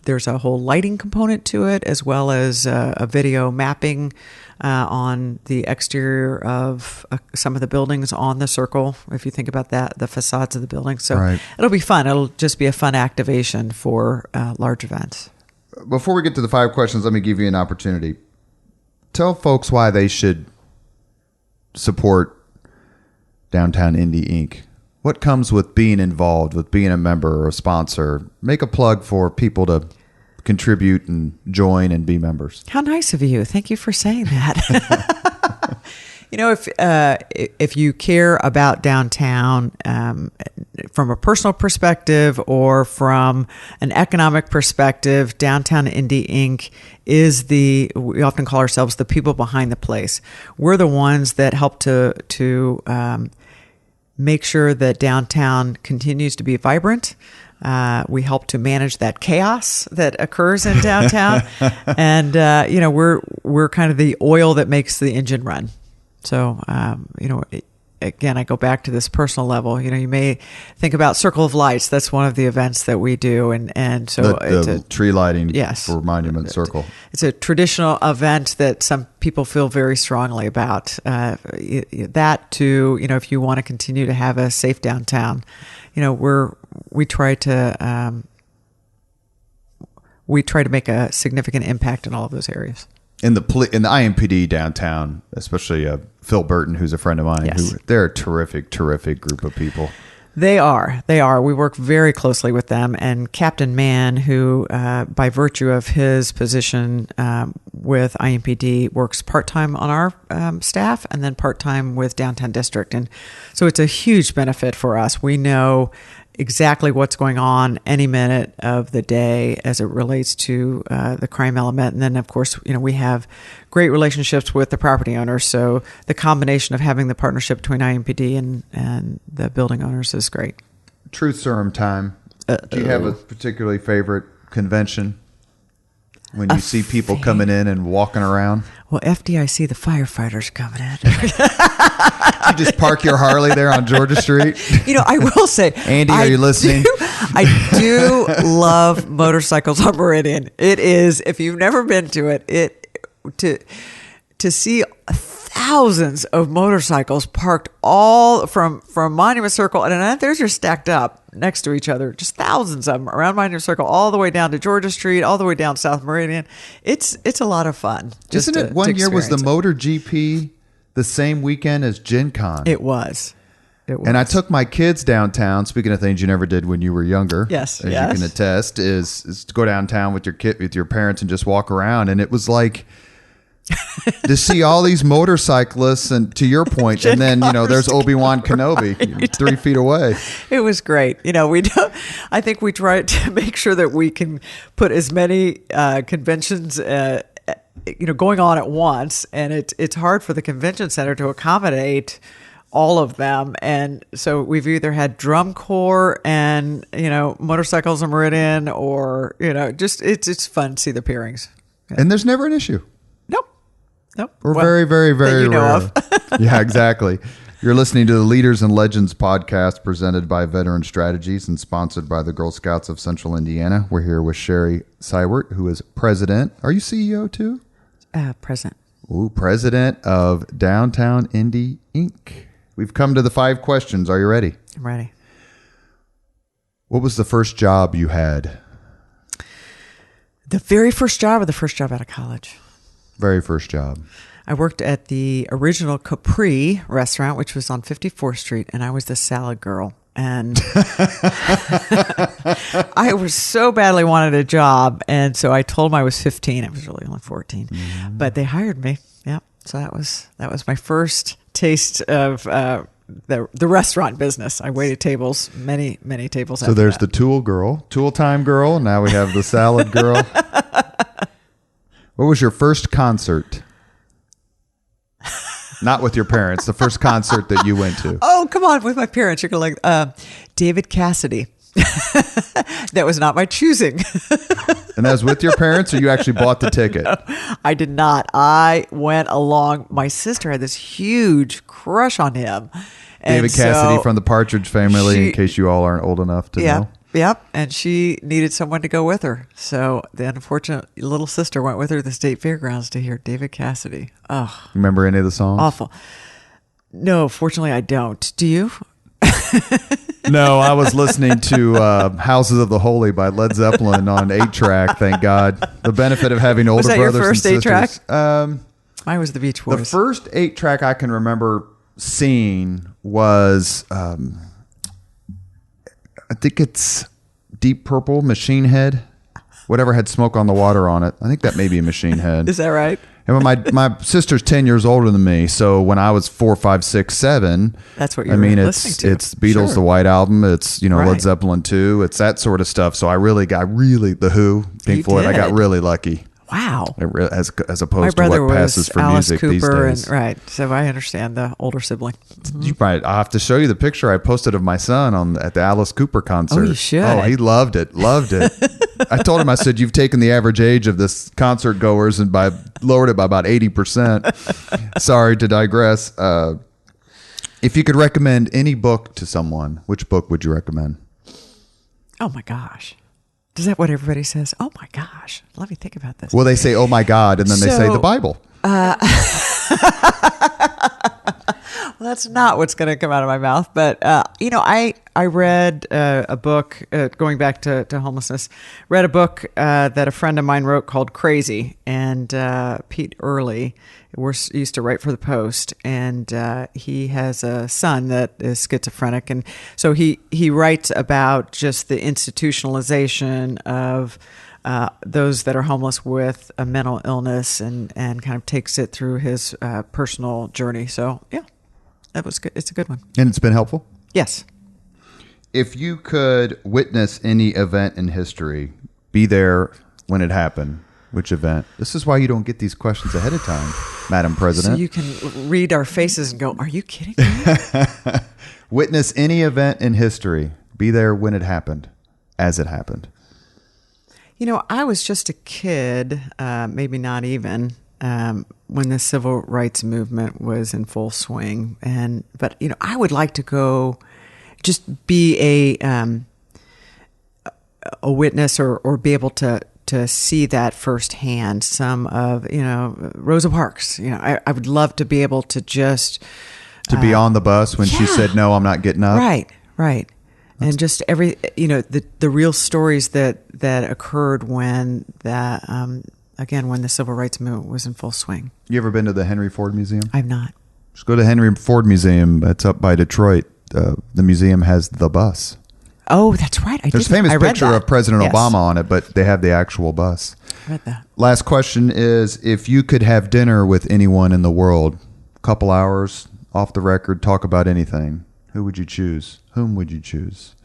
there's a whole lighting component to it, as well as a video mapping on the exterior of some of the buildings on the circle, if you think about that, the facades of the buildings. So It'll be fun. It'll just be a fun activation for large events. Before we get to the 5 questions, let me give you an opportunity. Tell folks why they should support Downtown Indy Inc. What comes with being involved, with being a member or a sponsor? Make a plug for people to contribute and join and be members. How nice of you. Thank you for saying that. If you care about downtown from a personal perspective or from an economic perspective, Downtown Indy Inc. is we often call ourselves the people behind the place. We're the ones that help to make sure that downtown continues to be vibrant. We help to manage that chaos that occurs in downtown, and we're kind of the oil that makes the engine run. So again, I go back to this personal level. You may think about Circle of Lights. That's one of the events that we do, and so it's a tree lighting. Yes, for Monument Circle. It's a traditional event that some people feel very strongly about. That too, if you want to continue to have a safe downtown, we try to make a significant impact in all of those areas. In the IMPD downtown, especially Phil Burton, who's a friend of mine, yes. They're a terrific group of people. They are. We work very closely with them. And Captain Mann, who, by virtue of his position with IMPD, works part-time on our staff and then part-time with Downtown District. And so it's a huge benefit for us. We know exactly what's going on any minute of the day as it relates to the crime element. And then, of course, we have great relationships with the property owners. So the combination of having the partnership between IMPD and the building owners is great. Truth serum time. Do you have a particularly favorite convention when you see people coming in and walking around? Well, FDIC, the firefighters coming in. You just park your Harley there on Georgia Street. I will say, Andy, are you listening? I do love motorcycles on Meridian. It is, if you've never been to it, to see thousands of motorcycles parked all from Monument Circle, and they're just stacked up next to each other, just thousands of them around Monument Circle, all the way down to Georgia Street, all the way down South Meridian. It's a lot of fun. Isn't it? One year was the Motor GP the same weekend as Gen Con. It was. And I took my kids downtown. Speaking of things you never did when you were younger, yes, as you can attest, is to go downtown with your parents and just walk around. And it was like to see all these motorcyclists, and to your point, and then there's Obi-Wan Kenobi 3 feet away. It was great. I think we try to make sure that we can put as many conventions going on at once, and it's hard for the convention center to accommodate all of them. And so we've either had drum corps and motorcycles on Meridian, or just it's fun to see the pairings. Yeah. And there's never an issue. Nope. We're very, very, very rare. Yeah, exactly. You're listening to the Leaders and Legends podcast presented by Veteran Strategies and sponsored by the Girl Scouts of Central Indiana. We're here with Sherry Seiwert, who is president. Are you CEO too? President. Ooh, president of Downtown Indy Inc. We've come to the 5 questions. Are you ready? I'm ready. What was the first job you had? The very first job, or the first job out of college? Very first job. I worked at the original Capri restaurant, which was on 54th Street, and I was the salad girl. And I was so badly wanted a job, and so I told them I was 15. I was really only 14, but they hired me. Yeah, so that was my first taste of the restaurant business. I waited tables, many tables. So there's that. The tool time girl. Now we have the salad girl. What was your first concert? Not with your parents. The first concert that you went to. Oh, come on. With my parents. You're going to like David Cassidy. That was not my choosing. And that was with your parents, or you actually bought the ticket? No, I did not. I went along. My sister had this huge crush on him. David Cassidy from the Partridge Family, in case you all aren't old enough to know. Yep. And she needed someone to go with her. So the unfortunate little sister went with her to the state fairgrounds to hear David Cassidy. Oh, remember any of the songs? Awful. No, fortunately I don't. Do you? No, I was listening to Houses of the Holy by Led Zeppelin on 8-track, thank God. The benefit of having older brothers and sisters. Was that your first 8-track? Mine was the Beach Boys. The first 8-track I can remember seeing was... I think it's Deep Purple, Machine Head, whatever had Smoke on the Water on it. I think that may be a Machine Head. Is that right? And my sister's 10 years older than me, so when I was 4, 5, 6, 7, that's what you're listening to. It's Beatles, Sure. the White Album. It's Right. Led Zeppelin 2. It's that sort of stuff. So I really got the Who, Pink Floyd. I got did. really lucky. Wow. As My opposed to brother what passes was for Alice music Cooper, these days. right? So I understand the older sibling. I'll have to show you the picture I posted of my son at the Alice Cooper concert. Oh, you should. Oh, he loved it. I told him, I said, you've taken the average age of this concert goers and lowered it by about 80%. Sorry to digress. If you could recommend any book to someone, which book would you recommend? Oh my gosh. Is that what everybody says? Oh my gosh. Let me think about this. Well, they say, oh my God, and then they say the Bible. Well, that's not what's going to come out of my mouth. But, I read a book, going back to homelessness, read a book that a friend of mine wrote called Crazy. And Pete Early used to write for the Post. And he has a son that is schizophrenic. And so he writes about just the institutionalization of those that are homeless with a mental illness and kind of takes it through his personal journey. So, yeah, that was good. It's a good one. And it's been helpful? Yes. If you could witness any event in history, be there when it happened, which event? This is why you don't get these questions ahead of time, Madam President. So you can read our faces and go, are you kidding me? Witness any event in history, be there when it happened, as it happened. I was just a kid, maybe not even, when the civil rights movement was in full swing. But I would like to go just be a witness or be able to see that firsthand. Some of, Rosa Parks, I would love to be able to just... To be on the bus when she said, no, I'm not getting up. Right. And just the real stories that occurred when when the civil rights movement was in full swing. You ever been to the Henry Ford Museum? I've not. Just go to Henry Ford Museum. It's up by Detroit. The museum has the bus. Oh, that's right. There's a famous picture of President Obama on it, but they have the actual bus. I read that. Last question is, if you could have dinner with anyone in the world, couple hours, off the record, talk about anything, who would you choose? Whom would you choose?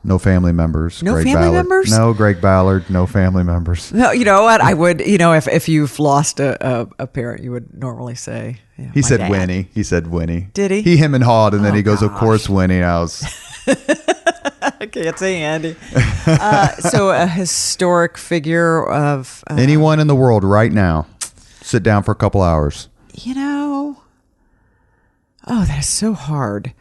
No family members. No Greg family Ballard. members? No Greg Ballard. No family members. No, you know what? I would, if you've lost a parent, you would normally say, He said Winnie. He said Winnie. Did he? He him and hawed, and then he goes, gosh. of course, Winnie. I was... I can't say Andy. So a historic figure of... anyone in the world right now. Sit down for a couple hours. Oh, that's so hard.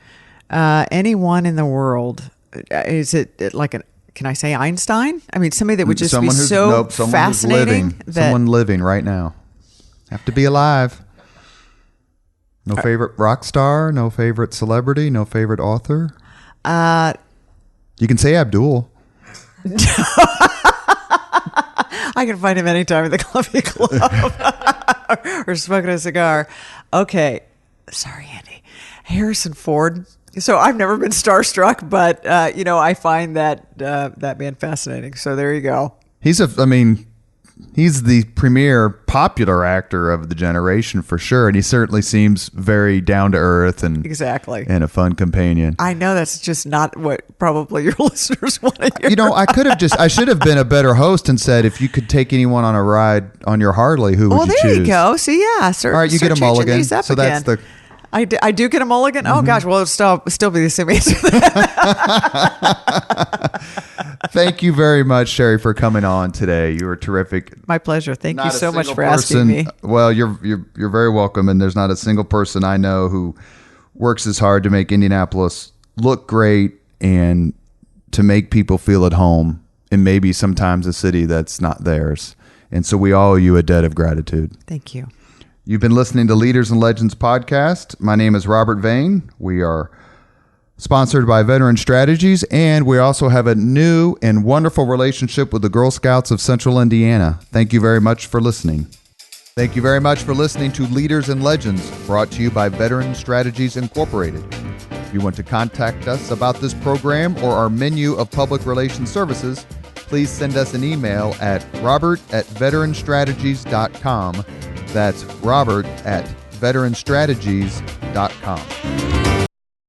Anyone in the world. Is it like can I say Einstein? I mean, somebody that would just someone be who's, so nope, someone fascinating. Who's living. Someone living right now. Have to be alive. No favorite rock star, no favorite celebrity, no favorite author. You can say Abdul. I can find him anytime at the Columbia Club or smoking a cigar. Okay. Sorry, Andy. Harrison Ford. So I've never been starstruck, but, I find that man fascinating. So there you go. He's the premier popular actor of the generation for sure. And he certainly seems very down to earth and exactly and a fun companion. I know that's just not what probably your listeners want to hear. I should have been a better host and said, if you could take anyone on a ride on your Harley, who would you choose? Well, there you go. See, yeah. All right, you get a mulligan. So that's the... I do get a mulligan? Mm-hmm. Oh, gosh. Well, it'll still be the same answer. Thank you very much, Sherry, for coming on today. You were terrific. My pleasure. Thank you so much for asking me. Well, you're very welcome. And there's not a single person I know who works as hard to make Indianapolis look great and to make people feel at home in maybe sometimes a city that's not theirs. And so we all owe you a debt of gratitude. Thank you. You've been listening to Leaders and Legends podcast. My name is Robert Vane. We are sponsored by Veteran Strategies, and we also have a new and wonderful relationship with the Girl Scouts of Central Indiana. Thank you very much for listening. Thank you very much for listening to Leaders and Legends, brought to you by Veteran Strategies Incorporated. If you want to contact us about this program or our menu of public relations services, please send us an email at robert@veteranstrategies.com That's Robert at veteranstrategies.com.